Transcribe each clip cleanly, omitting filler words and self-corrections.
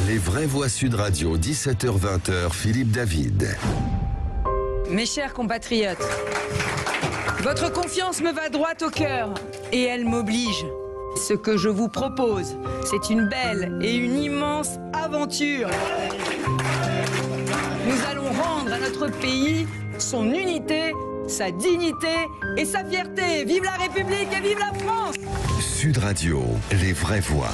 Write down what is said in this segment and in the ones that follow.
Les vraies voix Sud Radio, 17h-20h, Philippe David. Mes chers compatriotes, votre confiance me va droit au cœur et elle m'oblige. Ce que je vous propose, c'est une belle et une immense aventure. Nous allons rendre à notre pays son unité, sa dignité et sa fierté. Vive la République et vive la France! Sud Radio, les vraies voix.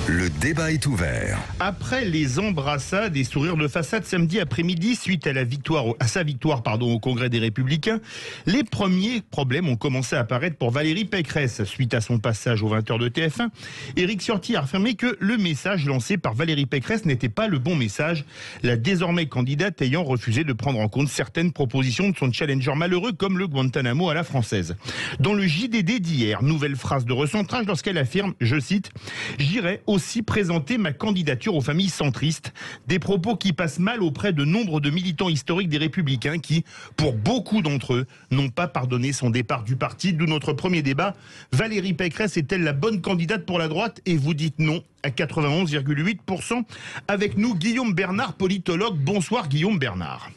Le débat est ouvert. Après les embrassades et sourires de façade samedi après-midi suite à sa victoire au Congrès des Républicains, les premiers problèmes ont commencé à apparaître pour Valérie Pécresse. Suite à son passage aux 20h de TF1, Éric Ciotti a affirmé que le message lancé par Valérie Pécresse n'était pas le bon message, la désormais candidate ayant refusé de prendre en compte certaines propositions de son challenger malheureux comme le Guantanamo à la française. Dans le JDD d'hier, nouvelle phrase de recentrage lorsqu'elle affirme, je cite, « J'irai aussi présenter ma candidature aux familles centristes ». Des propos qui passent mal auprès de nombre de militants historiques des Républicains qui, pour beaucoup d'entre eux, n'ont pas pardonné son départ du parti. D'où notre premier débat. Valérie Pécresse est-elle la bonne candidate pour la droite? Et vous dites non à 91,8%. Avec nous, Guillaume Bernard, politologue. Bonsoir Guillaume Bernard.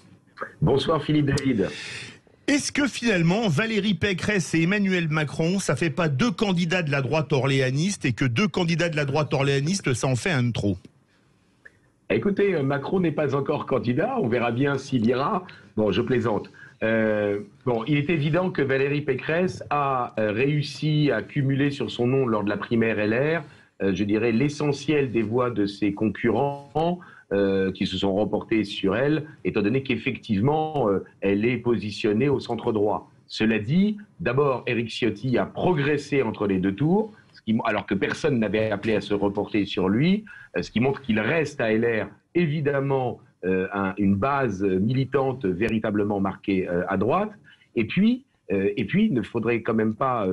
Bonsoir Philippe David. Est-ce que finalement, Valérie Pécresse et Emmanuel Macron, ça fait pas deux candidats de la droite orléaniste et que deux candidats de la droite orléaniste, ça en fait un de trop? Écoutez, Macron n'est pas encore candidat, on verra bien s'il ira. Bon, je plaisante. Il est évident que Valérie Pécresse a réussi à cumuler sur son nom lors de la primaire LR, je dirais, l'essentiel des voix de ses concurrents, qui se sont remportés sur elle, étant donné qu'effectivement, elle est positionnée au centre droit. Cela dit, d'abord, Éric Ciotti a progressé entre les deux tours, alors que personne n'avait appelé à se reporter sur lui, ce qui montre qu'il reste à LR, évidemment, une base militante véritablement marquée à droite. Et puis, il ne faudrait quand même pas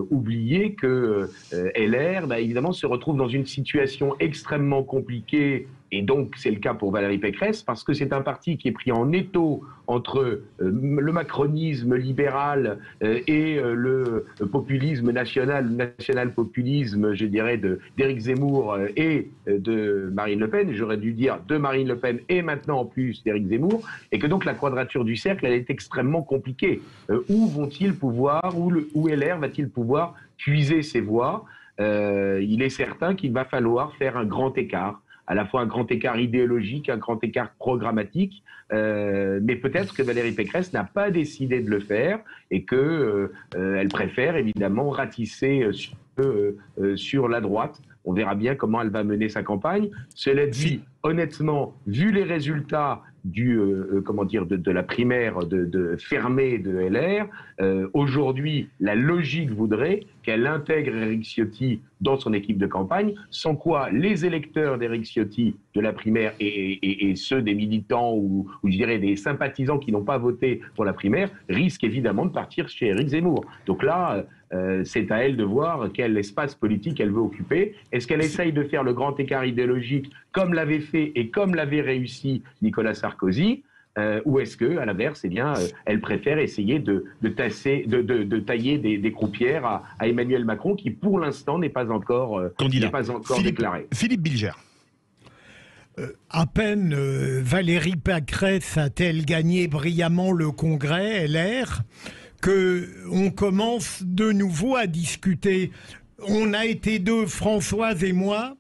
oublier que LR, évidemment, se retrouve dans une situation extrêmement compliquée, et donc c'est le cas pour Valérie Pécresse, parce que c'est un parti qui est pris en étau entre le macronisme libéral et le populisme national-populisme, je dirais, d'Éric Zemmour et de Marine Le Pen. J'aurais dû dire de Marine Le Pen et maintenant en plus d'Éric Zemmour, et que donc la quadrature du cercle, elle est extrêmement compliquée. Où vont-ils pouvoir, où LR va-t-il pouvoir puiser ses voix? Il est certain qu'il va falloir faire un grand écart, à la fois un grand écart idéologique, un grand écart programmatique, mais peut-être que Valérie Pécresse n'a pas décidé de le faire et que elle préfère évidemment ratisser sur la droite. On verra bien comment elle va mener sa campagne. Cela dit, honnêtement, vu les résultats de la primaire fermée de LR, aujourd'hui, la logique voudrait qu'elle intègre Éric Ciotti dans son équipe de campagne, sans quoi les électeurs d'Éric Ciotti de la primaire et ceux des militants ou je dirais des sympathisants qui n'ont pas voté pour la primaire risquent évidemment de partir chez Éric Zemmour. Donc là, c'est à elle de voir quel espace politique elle veut occuper. Est-ce qu'elle essaye de faire le grand écart idéologique comme l'avait fait et comme l'avait réussi Nicolas Sarkozy, ou est-ce que, à l'inverse, elle préfère essayer de tailler des croupières à Emmanuel Macron, qui pour l'instant n'est pas encore déclaré. Philippe Bilger. À peine Valérie Pécresse a-t-elle gagné brillamment le congrès LR qu'on commence de nouveau à discuter. On a été deux, Françoise et moi,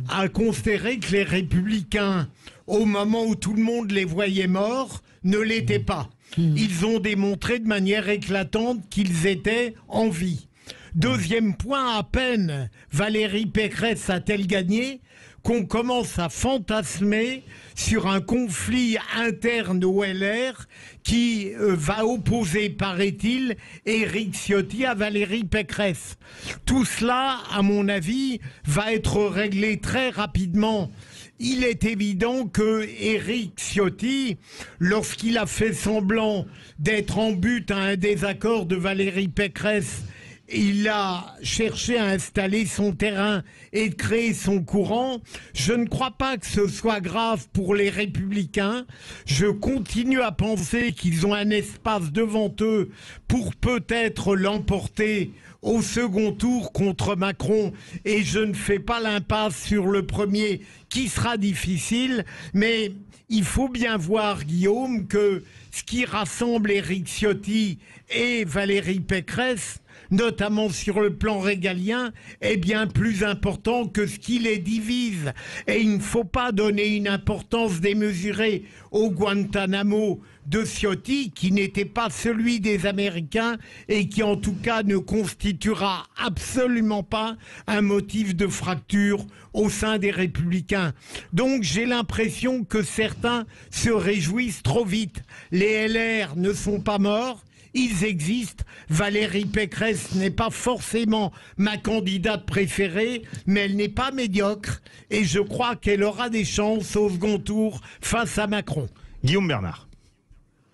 à considérer que les Républicains, au moment où tout le monde les voyait morts, ne l'étaient pas. Ils ont démontré de manière éclatante qu'ils étaient en vie. Deuxième point, à peine Valérie Pécresse a-t-elle gagné qu'on commence à fantasmer sur un conflit interne au LR qui va opposer, paraît-il, Éric Ciotti à Valérie Pécresse. Tout cela, à mon avis, va être réglé très rapidement. Il est évident que Éric Ciotti, lorsqu'il a fait semblant d'être en but à un désaccord de Valérie Pécresse, il a cherché à installer son terrain et de créer son courant. Je ne crois pas que ce soit grave pour les Républicains. Je continue à penser qu'ils ont un espace devant eux pour peut-être l'emporter au second tour contre Macron. Et je ne fais pas l'impasse sur le premier qui sera difficile, mais il faut bien voir, Guillaume, que ce qui rassemble Éric Ciotti et Valérie Pécresse, notamment sur le plan régalien, est bien plus important que ce qui les divise. Et il ne faut pas donner une importance démesurée au Guantanamo de Ciotti, qui n'était pas celui des Américains et qui en tout cas ne constituera absolument pas un motif de fracture au sein des Républicains. Donc j'ai l'impression que certains se réjouissent trop vite. Les LR ne sont pas morts. Ils existent. Valérie Pécresse n'est pas forcément ma candidate préférée, mais elle n'est pas médiocre. Et je crois qu'elle aura des chances au second tour face à Macron. Guillaume Bernard.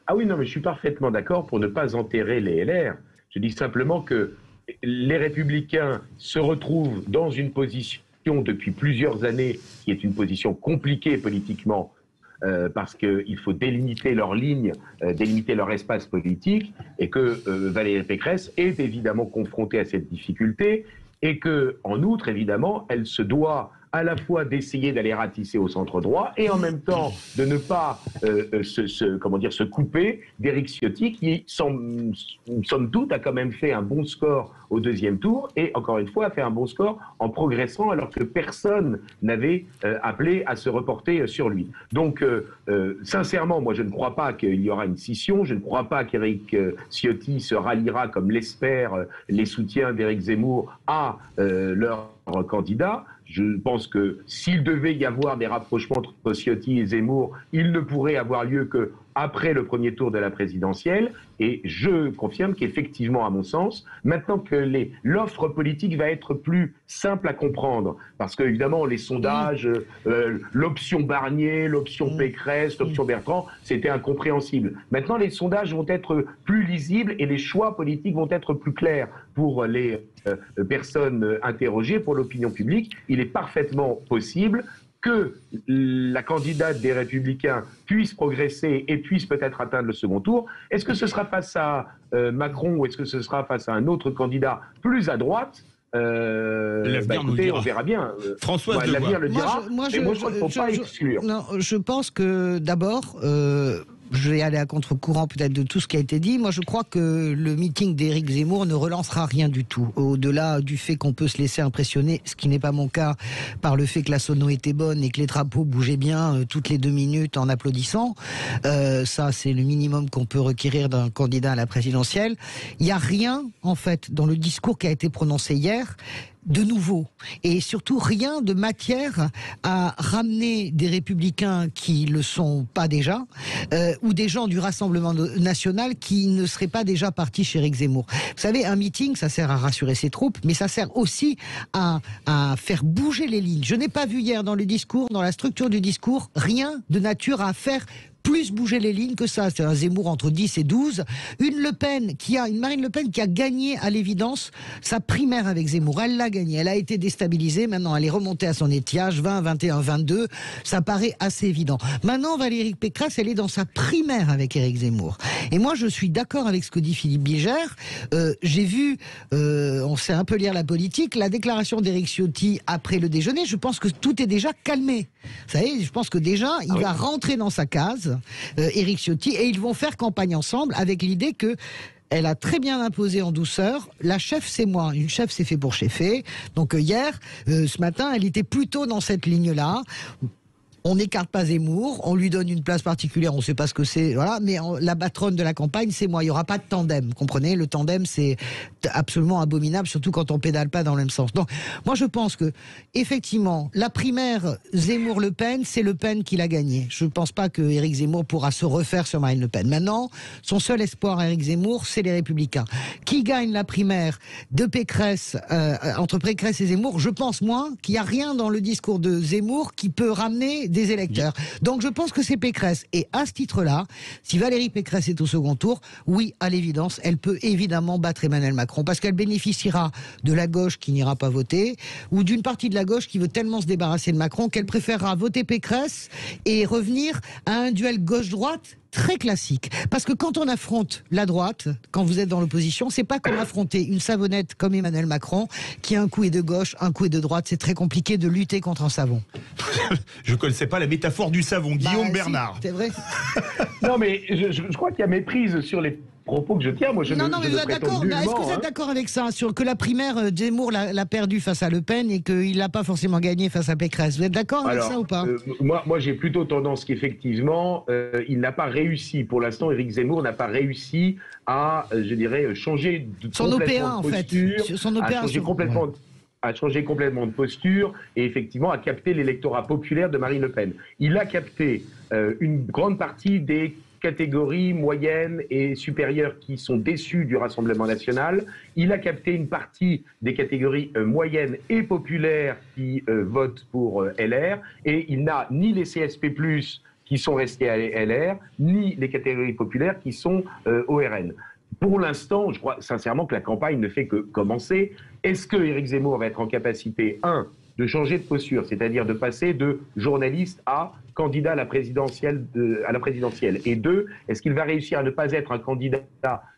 Ah oui, non, mais je suis parfaitement d'accord pour ne pas enterrer les LR. Je dis simplement que les Républicains se retrouvent dans une position depuis plusieurs années qui est une position compliquée politiquement, parce qu'il faut délimiter leur ligne, délimiter leur espace politique, et que Valérie Pécresse est évidemment confrontée à cette difficulté, et que, en outre, évidemment, elle se doit à la fois d'essayer d'aller ratisser au centre droit et en même temps de ne pas se couper d'Éric Ciotti qui, somme toute, a quand même fait un bon score au deuxième tour et, encore une fois, a fait un bon score en progressant alors que personne n'avait appelé à se reporter sur lui. Donc, sincèrement, moi, je ne crois pas qu'il y aura une scission. Je ne crois pas qu'Éric Ciotti se ralliera, comme l'espèrent les soutiens d'Éric Zemmour, à leur candidat. Je pense que s'il devait y avoir des rapprochements entre Ciotti et Zemmour, il ne pourrait avoir lieu qu'après le premier tour de la présidentielle. Et je confirme qu'effectivement, à mon sens, maintenant que l'offre politique va être plus simple à comprendre, parce qu'évidemment, les sondages, l'option Barnier, l'option Pécresse, l'option Bertrand, c'était incompréhensible. Maintenant, les sondages vont être plus lisibles et les choix politiques vont être plus clairs pour les personnes interrogées, pour l'opinion publique. Il est parfaitement possible que la candidate des Républicains puisse progresser et puisse peut-être atteindre le second tour. Est-ce que ce sera face à Macron ou est-ce que ce sera face à un autre candidat plus à droite? Écoutez, on verra bien. François l'avenir le dira. Moi, je ne faut pas exclure. Non, je pense que d'abord, je vais aller à contre-courant peut-être de tout ce qui a été dit. Moi, je crois que le meeting d'Éric Zemmour ne relancera rien du tout. Au-delà du fait qu'on peut se laisser impressionner, ce qui n'est pas mon cas, par le fait que la sono était bonne et que les drapeaux bougeaient bien toutes les 2 minutes en applaudissant. Ça, c'est le minimum qu'on peut requérir d'un candidat à la présidentielle. Il n'y a rien, en fait, dans le discours qui a été prononcé hier, de nouveau, et surtout rien de matière à ramener des républicains qui le sont pas déjà, ou des gens du Rassemblement national qui ne seraient pas déjà partis chez Éric Zemmour. Vous savez, un meeting, ça sert à rassurer ses troupes, mais ça sert aussi à faire bouger les lignes. Je n'ai pas vu hier dans le discours, dans la structure du discours, rien de nature à faire plus bouger les lignes que ça. C'est un Zemmour entre 10 et 12. Une Marine Le Pen qui a gagné à l'évidence sa primaire avec Zemmour. Elle l'a gagné. Elle a été déstabilisée. Maintenant, elle est remontée à son étiage. 20, 21, 22. Ça paraît assez évident. Maintenant, Valérie Pécresse, elle est dans sa primaire avec Éric Zemmour. Et moi, je suis d'accord avec ce que dit Philippe Bilger. J'ai vu, on sait un peu lire la politique, la déclaration d'Éric Ciotti après le déjeuner. Je pense que tout est déjà calmé. Vous savez, je pense que déjà, il va rentrer dans sa case, Éric Ciotti, et ils vont faire campagne ensemble avec l'idée que elle a très bien imposé en douceur. La chef, c'est moi. Une chef, c'est fait pour cheffer. Donc hier, ce matin, elle était plutôt dans cette ligne-là. On n'écarte pas Zemmour, on lui donne une place particulière, on ne sait pas ce que c'est, voilà, mais la patronne de la campagne, c'est moi. Il n'y aura pas de tandem, comprenez? Le tandem, c'est absolument abominable, surtout quand on pédale pas dans le même sens. Donc, moi, je pense que, effectivement, la primaire Zemmour-Le Pen, c'est Le Pen qui l'a gagnée. Je ne pense pas que Éric Zemmour pourra se refaire sur Marine Le Pen. Maintenant, son seul espoir à Éric Zemmour, c'est les Républicains. Qui gagne la primaire de Pécresse, entre Pécresse et Zemmour? Je pense, moi, qu'il n'y a rien dans le discours de Zemmour qui peut ramener des électeurs. Donc je pense que c'est Pécresse. Et à ce titre-là, si Valérie Pécresse est au second tour, oui, à l'évidence, elle peut évidemment battre Emmanuel Macron, parce qu'elle bénéficiera de la gauche qui n'ira pas voter, ou d'une partie de la gauche qui veut tellement se débarrasser de Macron qu'elle préférera voter Pécresse et revenir à un duel gauche-droite très classique. Parce que quand on affronte la droite, quand vous êtes dans l'opposition, c'est pas comme affronter une savonnette comme Emmanuel Macron, qui un coup est de gauche, un coup est de droite. C'est très compliqué de lutter contre un savon. Je ne connaissais pas la métaphore du savon. Guillaume Si, Bernard. c'est vrai. Non, mais je crois qu'il y a méprise sur les propos que je tiens. Moi, Non, mais vous êtes d'accord. Est-ce que vous êtes d'accord avec ça, sur que la primaire, Zemmour l'a perdu face à Le Pen et qu'il n'a pas forcément gagné face à Pécresse? Vous êtes d'accord avec ça ou pas? Moi, j'ai plutôt tendance qu'effectivement, il n'a pas réussi. Pour l'instant, Éric Zemmour n'a pas réussi à, je dirais, changer son OPA, en fait. Son OPA, à changer complètement de posture et effectivement à capter l'électorat populaire de Marine Le Pen. Il a capté une grande partie des catégories moyennes et supérieures qui sont déçues du Rassemblement national. Il a capté une partie des catégories moyennes et populaires qui votent pour LR. Et il n'a ni les CSP+, qui sont restés à LR, ni les catégories populaires qui sont au RN. Pour l'instant, je crois sincèrement que la campagne ne fait que commencer. Est-ce que Éric Zemmour va être en capacité, de changer de posture, c'est-à-dire de passer de journaliste à candidat à la présidentielle, et 2, est-ce qu'il va réussir à ne pas être un candidat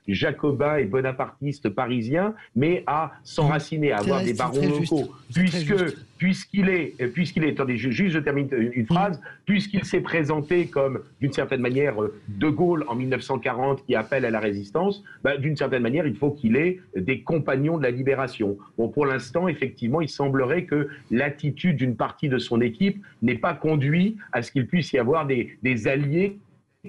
jacobin et bonapartiste parisien, mais à s'enraciner, à avoir des barons locaux, puisqu'il est, attendez, je termine une phrase, puisqu'il s'est présenté comme, d'une certaine manière, De Gaulle en 1940 qui appelle à la résistance, d'une certaine manière, il faut qu'il ait des compagnons de la libération. Bon, pour l'instant, effectivement, il semblerait que l'attitude d'une partie de son équipe n'ait pas conduit à ce qu'il puisse y avoir des alliés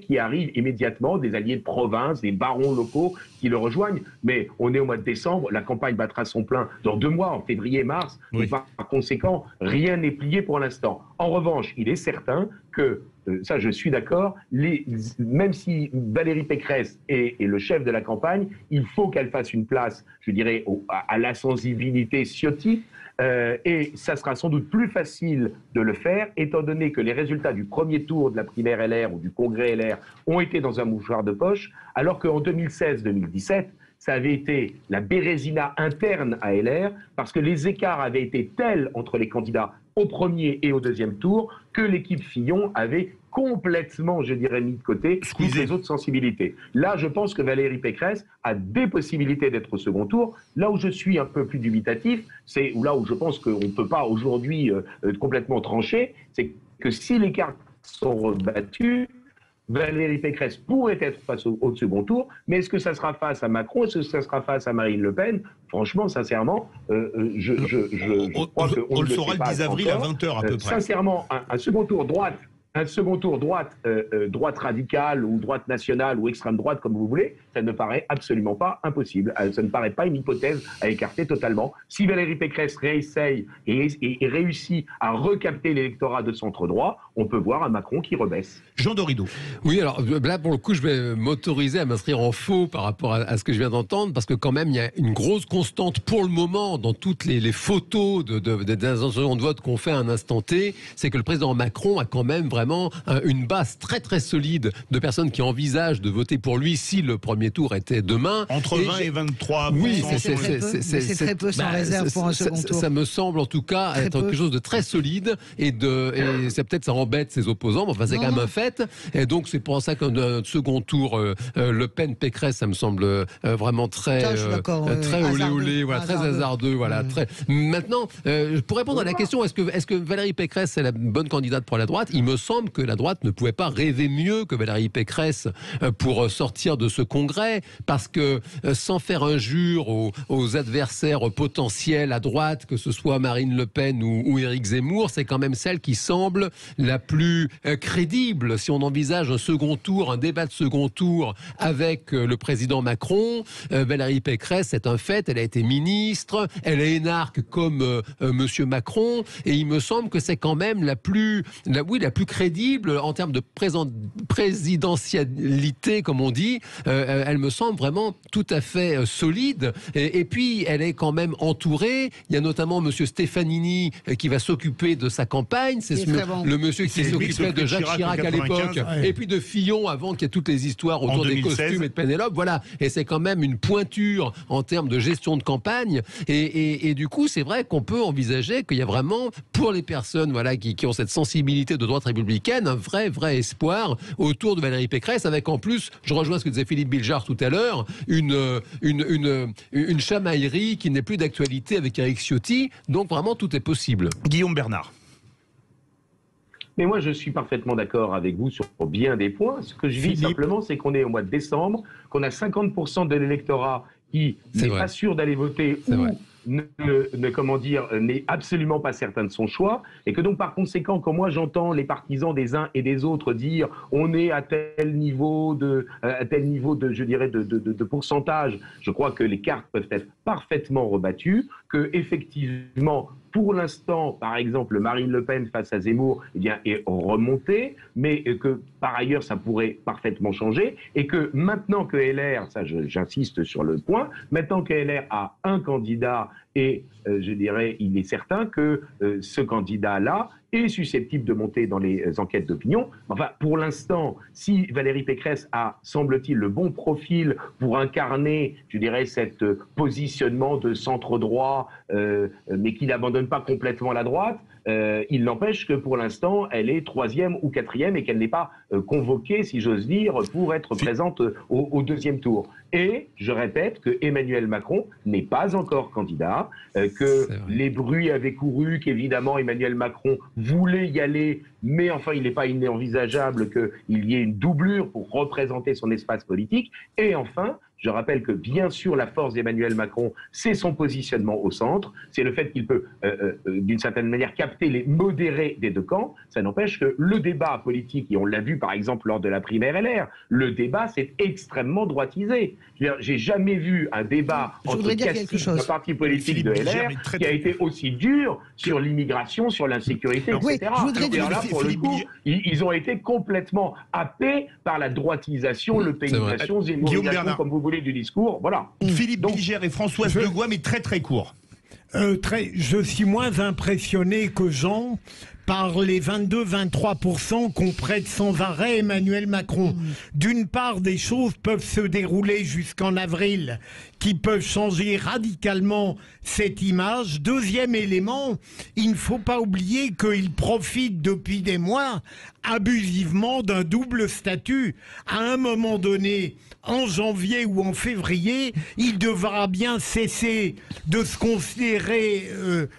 qui arrivent immédiatement, des alliés de province, des barons locaux qui le rejoignent. Mais on est au mois de décembre, la campagne battra son plein dans 2 mois, en février-mars. Oui. Par conséquent, rien n'est plié pour l'instant. En revanche, il est certain que, ça je suis d'accord, même si Valérie Pécresse est le chef de la campagne, il faut qu'elle fasse une place, je dirais, à la sensibilité ciotique. Et ça sera sans doute plus facile de le faire, étant donné que les résultats du premier tour de la primaire LR ou du congrès LR ont été dans un mouchoir de poche, alors qu'en 2016-2017, ça avait été la bérésina interne à LR, parce que les écarts avaient été tels entre les candidats au premier et au deuxième tour que l'équipe Fillon avait complètement, je dirais, mis de côté toutes les autres sensibilités. Là, je pense que Valérie Pécresse a des possibilités d'être au second tour. Là où je suis un peu plus dubitatif, c'est là où je pense qu'on ne peut pas aujourd'hui complètement trancher, c'est que si les cartes sont rebattues, Valérie Pécresse pourrait être face au second tour, mais est-ce que ça sera face à Macron, est-ce que ça sera face à Marine Le Pen? Franchement, sincèrement, je crois qu'on le saura le 10 avril à 20h à peu près. Sincèrement, un second tour droite, droite radicale ou droite nationale ou extrême droite, comme vous voulez, ça ne paraît absolument pas impossible. Ça ne paraît pas une hypothèse à écarter totalement. Si Valérie Pécresse réessaye et réussit à recapter l'électorat de centre droit, on peut voir un Macron qui rebaisse. Jean Dorido. Oui, alors là, pour le coup, je vais m'autoriser à m'inscrire en faux par rapport à ce que je viens d'entendre, parce que quand même, il y a une grosse constante pour le moment dans toutes les photos des intentions de vote qu'on fait à un instant T, c'est que le président Macron a quand même vraiment une base très très solide de personnes qui envisagent de voter pour lui si le premier tour était demain. Entre 20 et 23%. Oui, c'est très peu sans réserve pour un second tour. Ça me semble en tout cas être quelque chose de très solide et c'est peut-être ça embête ses opposants, mais enfin c'est quand même un fait. Et donc c'est pour ça qu'un second tour Le Pen-Pécresse, ça me semble vraiment très olé olé, voilà, très hasardeux, voilà. Très. Maintenant, pour répondre à la question, est-ce que Valérie Pécresse est la bonne candidate pour la droite? Il me semble que la droite ne pouvait pas rêver mieux que Valérie Pécresse pour sortir de ce congrès, parce que sans faire injure aux adversaires potentiels à droite, que ce soit Marine Le Pen ou Éric Zemmour, c'est quand même celle qui semble la plus crédible. Si on envisage un second tour, un débat de second tour avec le président Macron, Valérie Pécresse, c'est un fait, elle a été ministre, elle est énarque comme monsieur Macron, et il me semble que c'est quand même la plus crédible en termes de présidentialité, comme on dit. Elle me semble vraiment tout à fait solide. Et puis, elle est quand même entourée. Il y a notamment monsieur Stefanini qui va s'occuper de sa campagne. C'est le monsieur qui s'occupait de Jacques Chirac à l'époque. Ouais. Et puis de Fillon avant qu'il y ait toutes les histoires autour des costumes et de Pénélope. Voilà. Et c'est quand même une pointure en termes de gestion de campagne. Et du coup, c'est vrai qu'on peut envisager qu'il y a vraiment, pour les personnes qui ont cette sensibilité de droite républicaine, Républicaine, un vrai espoir autour de Valérie Pécresse, avec en plus, je rejoins ce que disait Philippe Bilgeard tout à l'heure, une chamaillerie qui n'est plus d'actualité avec Éric Ciotti. Donc vraiment, tout est possible. Guillaume Bernard. Mais moi, je suis parfaitement d'accord avec vous sur bien des points. Ce que je dis simplement, c'est qu'on est au mois de décembre, qu'on a 50% de l'électorat qui n'est pas sûr d'aller voter ou n'est absolument pas certain de son choix, et que donc par conséquent, quand moi j'entends les partisans des uns et des autres dire on est à tel niveau de je dirais de pourcentage, je crois que les cartes peuvent être parfaitement rebattues, que effectivement pour l'instant, par exemple, Marine Le Pen face à Zemmour, eh bien, est remontée, mais que par ailleurs, ça pourrait parfaitement changer, et que maintenant que LR, ça j'insiste sur le point, maintenant que LR a un candidat, et je dirais, il est certain que ce candidat-là est susceptible de monter dans les enquêtes d'opinion. Enfin, pour l'instant, si Valérie Pécresse a, semble-t-il, le bon profil pour incarner, je dirais, cet positionnement de centre-droit, mais qui n'abandonne pas complètement la droite, il n'empêche que pour l'instant, elle est 3e ou 4e et qu'elle n'est pas convoquée, si j'ose dire, pour être présente au 2e tour. Et je répète que Emmanuel Macron n'est pas encore candidat, que les bruits avaient couru, qu'évidemment Emmanuel Macron voulait y aller, mais enfin il n'est pas inenvisageable qu'il y ait une doublure pour représenter son espace politique. Et enfin, je rappelle que bien sûr la force d'Emmanuel Macron, c'est son positionnement au centre, c'est le fait qu'il peut d'une certaine manière capter les modérés des deux camps. Ça n'empêche que le débat politique, et on l'a vu par exemple lors de la primaire LR, le débat s'est extrêmement droitisé. J'ai jamais vu un débat entre caciques d'un parti politique de LR qui a été aussi dur sur l'immigration, sur l'insécurité, etc. Alors là, pour le coup, ils ont été complètement happés par la droitisation, le pénalisation, zémorisation, comme vous voulez, du discours. Voilà. Philippe Bilger et Françoise Degois, mais très court. Je suis moins impressionné que Jean par les 22-23% qu'on prête sans arrêt Emmanuel Macron. D'une part, des choses peuvent se dérouler jusqu'en avril qui peuvent changer radicalement cette image. Deuxième élément, il ne faut pas oublier qu'il profite depuis des mois abusivement d'un double statut. À un moment donné, en janvier ou en février, il devra bien cesser de se considérer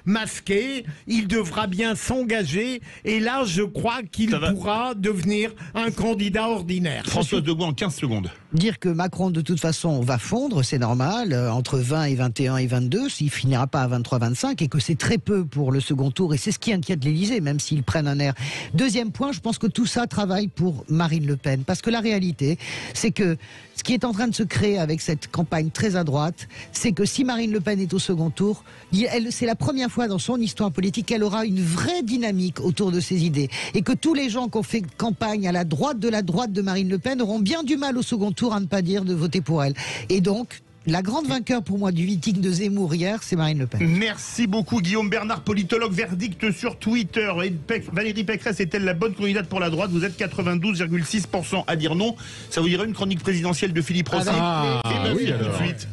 masqué, il devra bien s'engager, et là je crois qu'il pourra devenir un candidat ordinaire. François Degois en 15 secondes. Dire que Macron de toute façon va fondre, c'est normal, entre 20 et 21 et 22, s'il finira pas à 23-25, et que c'est très peu pour le second tour, et c'est ce qui inquiète l'Élysée, même s'ils prennent un air. Deuxième point, je pense que tout ça travaille pour Marine Le Pen, parce que la réalité, c'est que ce qui est en train de se créer avec cette campagne très à droite, c'est que si Marine Le Pen est au second tour, c'est la première fois dans son histoire politique qu'elle aura une vraie dynamique autour de ses idées, et que tous les gens qui ont fait campagne à la droite de Marine Le Pen auront bien du mal au second tour à ne pas dire de voter pour elle. Et donc, la grande vainqueur pour moi du meeting de Zemmour hier, c'est Marine Le Pen. Merci beaucoup Guillaume Bernard, politologue. Verdict sur Twitter. Valérie Pécresse est-elle la bonne candidate pour la droite? Vous êtes 92,6% à dire non. Ça vous dirait une chronique présidentielle de Philippe Rossi? Oui, alors. Tout de suite.